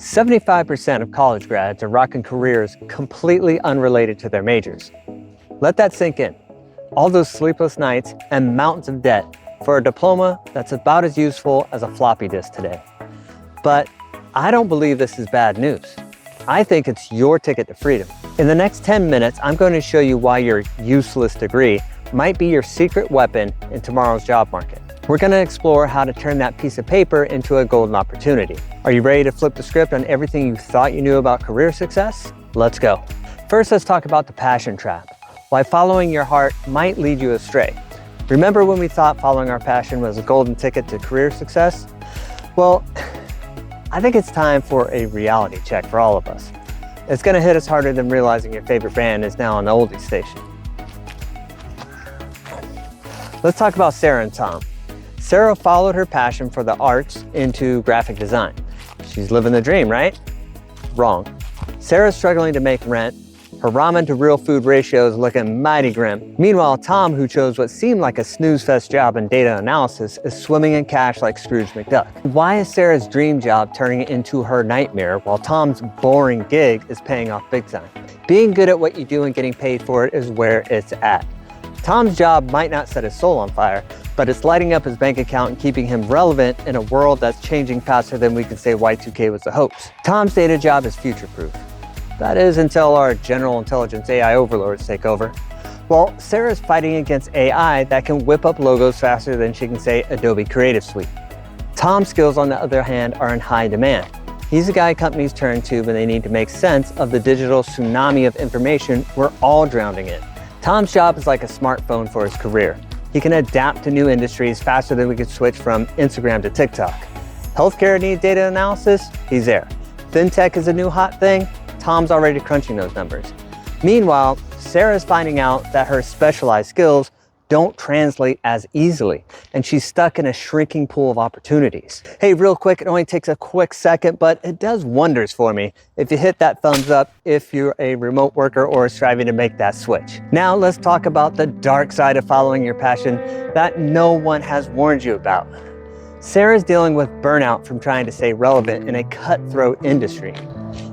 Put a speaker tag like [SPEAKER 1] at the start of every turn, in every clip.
[SPEAKER 1] 75% of college grads are rocking careers completely unrelated to their majors. Let that sink in. All those sleepless nights and mountains of debt for a diploma that's about as useful as a floppy disk today. But I don't believe this is bad news. I think it's your ticket to freedom. In the next 10 minutes, I'm going to show you why your useless degree might be your secret weapon in tomorrow's job market. We're going to explore how to turn that piece of paper into a golden opportunity. Are you ready to flip the script on everything you thought you knew about career success? Let's go. First, let's talk about the passion trap. Why following your heart might lead you astray. Remember when we thought following our passion was a golden ticket to career success? Well, I think it's time for a reality check for all of us. It's going to hit us harder than realizing your favorite band is now on the oldies station. Let's talk about Sarah and Tom. Sarah followed her passion for the arts into graphic design. She's living the dream, right? Wrong. Sarah's struggling to make rent. Her ramen to real food ratio is looking mighty grim. Meanwhile, Tom, who chose what seemed like a snooze fest job in data analysis, is swimming in cash like Scrooge McDuck. Why is Sarah's dream job turning into her nightmare while Tom's boring gig is paying off big time? Being good at what you do and getting paid for it is where it's at. Tom's job might not set his soul on fire, but it's lighting up his bank account and keeping him relevant in a world that's changing faster than we can say Y2K was a hoax. Tom's data job is future-proof. That is until our general intelligence AI overlords take over. Well, Sarah's fighting against AI that can whip up logos faster than she can say Adobe Creative Suite. Tom's skills, on the other hand, are in high demand. He's a guy companies turn to when they need to make sense of the digital tsunami of information we're all drowning in. Tom's job is like a smartphone for his career. He can adapt to new industries faster than we could switch from Instagram to TikTok. Healthcare needs data analysis, he's there. FinTech is a new hot thing, Tom's already crunching those numbers. Meanwhile, Sarah's finding out that her specialized skills don't translate as easily, and she's stuck in a shrinking pool of opportunities. Hey, real quick, it only takes a quick second, but it does wonders for me if you hit that thumbs up if you're a remote worker or striving to make that switch. Now let's talk about the dark side of following your passion that no one has warned you about. Sarah's dealing with burnout from trying to stay relevant in a cutthroat industry.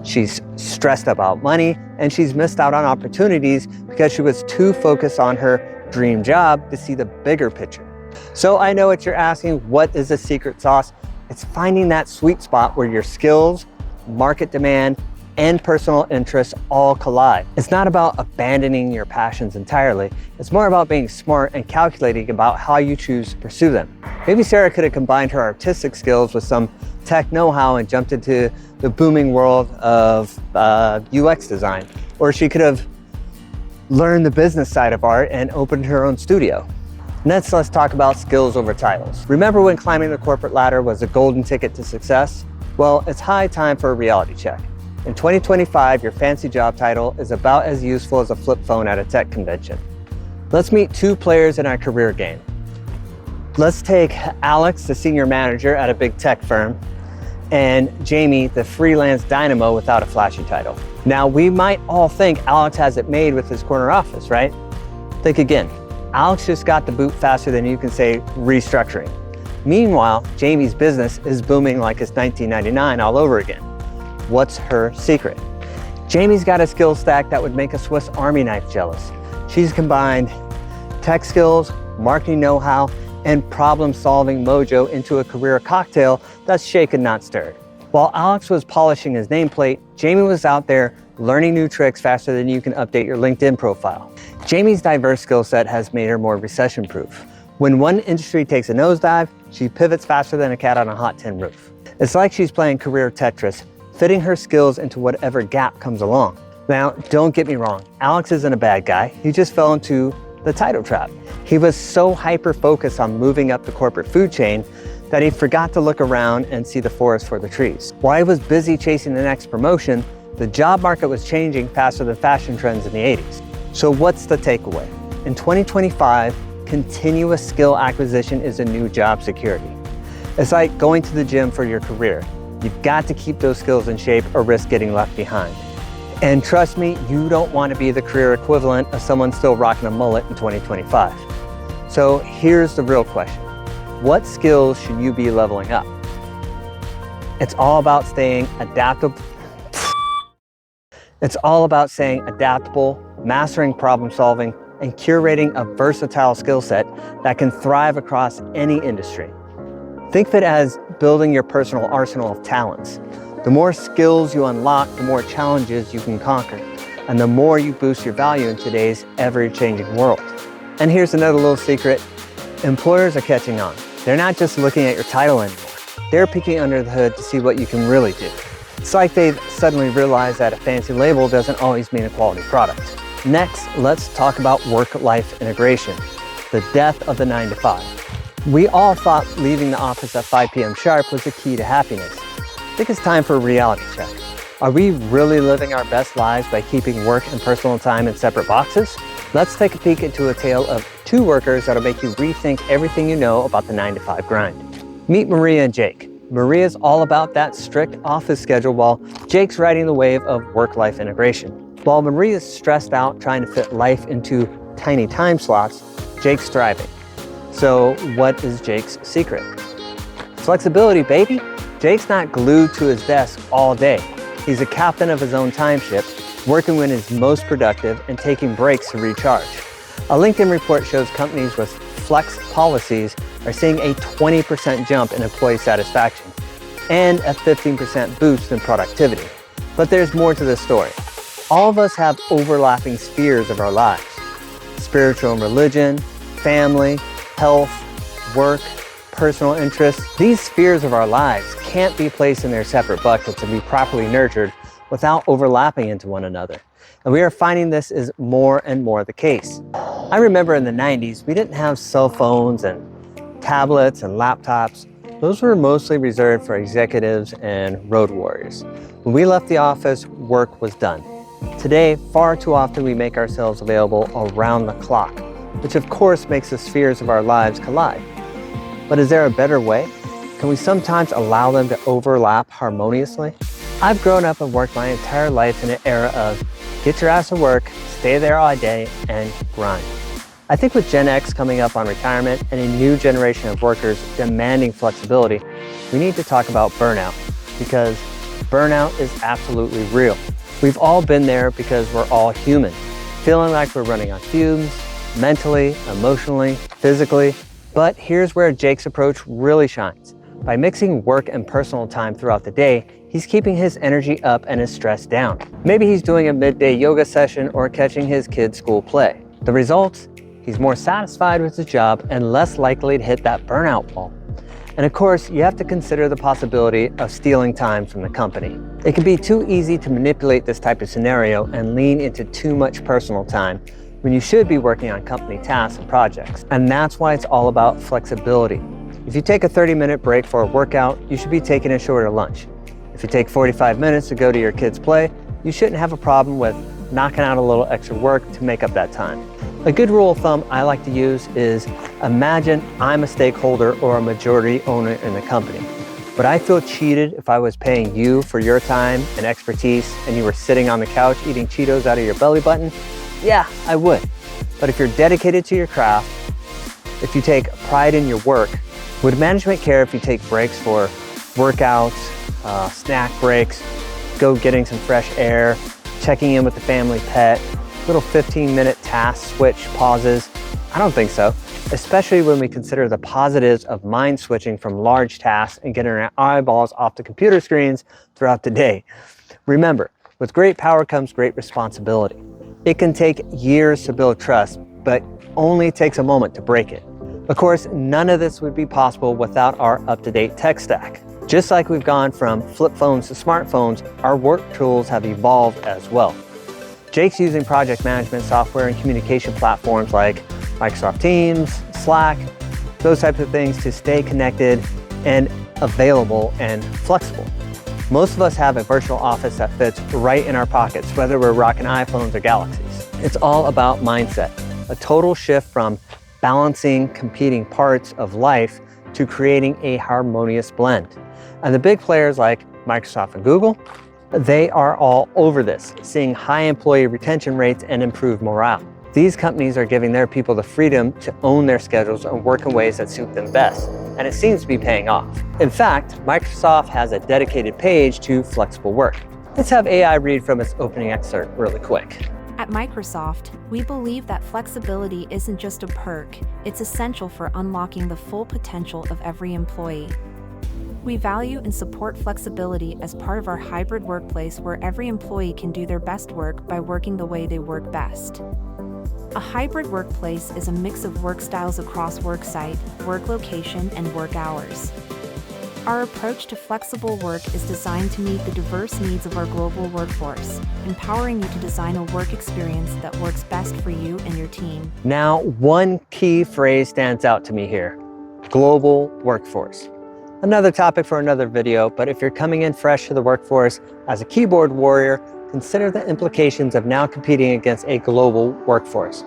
[SPEAKER 1] She's stressed about money, and she's missed out on opportunities because she was too focused on her dream job to see the bigger picture. So I know what you're asking, what is the secret sauce? It's finding that sweet spot where your skills, market demand, and personal interests all collide. It's not about abandoning your passions entirely. It's more about being smart and calculating about how you choose to pursue them. Maybe Sarah could have combined her artistic skills with some tech know-how and jumped into the booming world of UX design. Or she could have learned the business side of art and opened her own studio. Next, let's talk about skills over titles. Remember when climbing the corporate ladder was a golden ticket to success? Well, it's high time for a reality check. In 2025, your fancy job title is about as useful as a flip phone at a tech convention. Let's meet two players in our career game. Let's take Alex, the senior manager at a big tech firm, and Jamie, the freelance dynamo without a flashy title. Now, we might all think Alex has it made with his corner office, right? Think again. Alex just got the boot faster than you can say restructuring. Meanwhile, Jamie's business is booming like it's 1999 all over again. What's her secret? Jamie's got a skill stack that would make a Swiss Army knife jealous. She's combined tech skills, marketing know-how, and problem-solving mojo into a career cocktail that's shaken, not stirred. While Alex was polishing his nameplate, Jamie was out there learning new tricks faster than you can update your LinkedIn profile. Jamie's diverse skill set has made her more recession-proof. When one industry takes a nosedive, she pivots faster than a cat on a hot tin roof. It's like she's playing career Tetris, fitting her skills into whatever gap comes along. Now, don't get me wrong, Alex isn't a bad guy. He just fell into the title trap. He was so hyper-focused on moving up the corporate food chain that he forgot to look around and see the forest for the trees. While he was busy chasing the next promotion, the job market was changing faster than fashion trends in the 80s. So what's the takeaway? In 2025, continuous skill acquisition is a new job security. It's like going to the gym for your career. You've got to keep those skills in shape or risk getting left behind. And trust me, you don't want to be the career equivalent of someone still rocking a mullet in 2025. So here's the real question. What skills should you be leveling up? It's all about staying adaptable. It's all about staying adaptable, mastering problem solving, and curating a versatile skill set that can thrive across any industry. Think of it as building your personal arsenal of talents. The more skills you unlock, the more challenges you can conquer, and the more you boost your value in today's ever-changing world. And here's another little secret. Employers are catching on. They're not just looking at your title anymore. They're peeking under the hood to see what you can really do. It's like they've suddenly realized that a fancy label doesn't always mean a quality product. Next, let's talk about work-life integration, the death of the 9 to 5. We all thought leaving the office at 5 p.m. sharp was the key to happiness. I think it's time for a reality check. Are we really living our best lives by keeping work and personal time in separate boxes? Let's take a peek into a tale of two workers that'll make you rethink everything you know about the 9 to 5 grind. Meet Maria and Jake. Maria's all about that strict office schedule while Jake's riding the wave of work-life integration. While Maria's stressed out trying to fit life into tiny time slots, Jake's thriving. So what is Jake's secret? Flexibility, baby. Jake's not glued to his desk all day. He's a captain of his own time ship, working when he's most productive and taking breaks to recharge. A LinkedIn report shows companies with flex policies are seeing a 20% jump in employee satisfaction and a 15% boost in productivity. But there's more to this story. All of us have overlapping spheres of our lives: spiritual and religion, family, health, work, personal interests. These spheres of our lives can't be placed in their separate buckets and be properly nurtured without overlapping into one another. And we are finding this is more and more the case. I remember in the 90s, we didn't have cell phones and tablets and laptops. Those were mostly reserved for executives and road warriors. When we left the office, work was done. Today, far too often we make ourselves available around the clock, which of course makes the spheres of our lives collide. But is there a better way? Can we sometimes allow them to overlap harmoniously? I've grown up and worked my entire life in an era of get your ass to work, stay there all day, and grind. I think with Gen X coming up on retirement and a new generation of workers demanding flexibility, we need to talk about burnout, because burnout is absolutely real. We've all been there because we're all human, feeling like we're running on fumes, mentally, emotionally, physically. But here's where Jake's approach really shines. By mixing work and personal time throughout the day, he's keeping his energy up and his stress down. Maybe he's doing a midday yoga session or catching his kid's school play. The results? He's more satisfied with his job and less likely to hit that burnout wall. And of course, you have to consider the possibility of stealing time from the company. It can be too easy to manipulate this type of scenario and lean into too much personal time when you should be working on company tasks and projects. And that's why it's all about flexibility. If you take a 30-minute break for a workout, you should be taking a shorter lunch. If you take 45 minutes to go to your kid's play, you shouldn't have a problem with knocking out a little extra work to make up that time. A good rule of thumb I like to use is imagine I'm a stakeholder or a majority owner in the company. But I feel cheated if I was paying you for your time and expertise and you were sitting on the couch eating Cheetos out of your belly button. Yeah, I would. But if you're dedicated to your craft, if you take pride in your work, would management care if you take breaks for workouts, snack breaks, go getting some fresh air, checking in with the family pet, little 15-minute task switch pauses? I don't think so, especially when we consider the positives of mind switching from large tasks and getting our eyeballs off the computer screens throughout the day. Remember, with great power comes great responsibility. It can take years to build trust, but only takes a moment to break it. Of course, none of this would be possible without our up-to-date tech stack. Just like we've gone from flip phones to smartphones, our work tools have evolved as well. Jake's using project management software and communication platforms like Microsoft Teams, Slack, those types of things to stay connected and available and flexible. Most of us have a virtual office that fits right in our pockets, whether we're rocking iPhones or Galaxies. It's all about mindset, a total shift from balancing competing parts of life to creating a harmonious blend. And the big players like Microsoft and Google, they are all over this, seeing high employee retention rates and improved morale. These companies are giving their people the freedom to own their schedules and work in ways that suit them best. and it seems to be paying off. In fact, Microsoft has a dedicated page to flexible work. Let's have AI read from its opening excerpt really quick.
[SPEAKER 2] At Microsoft, we believe that flexibility isn't just a perk, it's essential for unlocking the full potential of every employee. We value and support flexibility as part of our hybrid workplace where every employee can do their best work by working the way they work best. A hybrid workplace is a mix of work styles across work site, work location, and work hours. Our approach to flexible work is designed to meet the diverse needs of our global workforce, empowering you to design a work experience that works best for you and your team.
[SPEAKER 1] Now, one key phrase stands out to me here: global workforce. Another topic for another video, but if you're coming in fresh to the workforce as a keyboard warrior, consider the implications of now competing against a global workforce.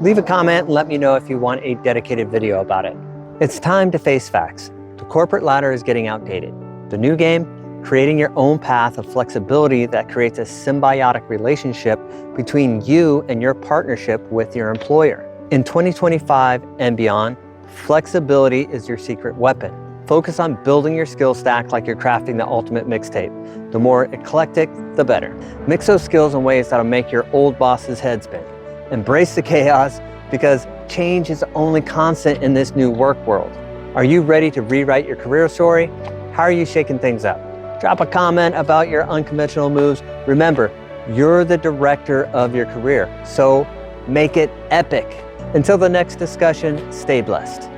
[SPEAKER 1] Leave a comment and let me know if you want a dedicated video about it. It's time to face facts. The corporate ladder is getting outdated. The new game, creating your own path of flexibility that creates a symbiotic relationship between you and your partnership with your employer. In 2025 and beyond, flexibility is your secret weapon. Focus on building your skill stack like you're crafting the ultimate mixtape. The more eclectic, the better. Mix those skills in ways that'll make your old boss's head spin. Embrace the chaos because change is only constant in this new work world. Are you ready to rewrite your career story? How are you shaking things up? Drop a comment about your unconventional moves. Remember, you're the director of your career, so make it epic. Until the next discussion, stay blessed.